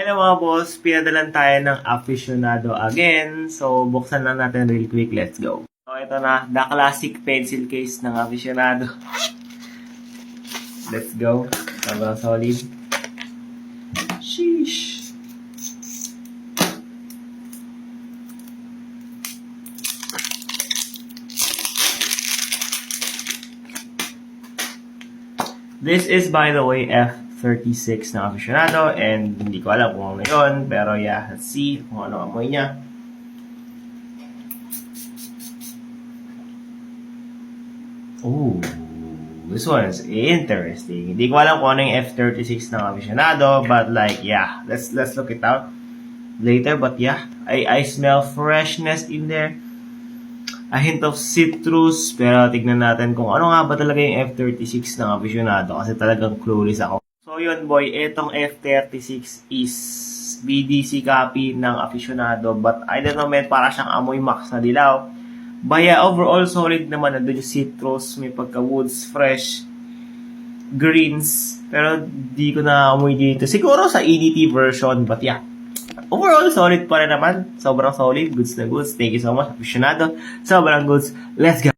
Hello mga boss, pinadalan tayo ng aficionado again. So, buksan lang natin real quick. Let's go. So, ito na, the classic pencil case ng aficionado. Let's go. Sobrang solid. Sheesh. This is, by the way, F36 na aficionado, and hindi ko alam kung ano yun, pero yeah, let's see kung ano amoy niya. Ooh, this one is interesting. Hindi ko alam kung ano yung F36 ng aficionado, but like, yeah, let's look it out later. But yeah, I smell freshness in there. A hint of citrus, pero tignan natin kung ano nga ba talaga yung F36 ng aficionado kasi talagang clueless ako. So yun boy, itong F36 is BDC copy ng aficionado, but I don't know man, para siyang amoy max na dilaw. But yeah, overall solid naman, nandun yung citrus, may pagka-woods, fresh, greens, pero di ko na amoy dito. Siguro sa EDT version, but yeah. Overall, solid pa rin naman. Sobrang solid. Goods na goods. Thank you so much, aficionado. Sobrang goods. Let's go!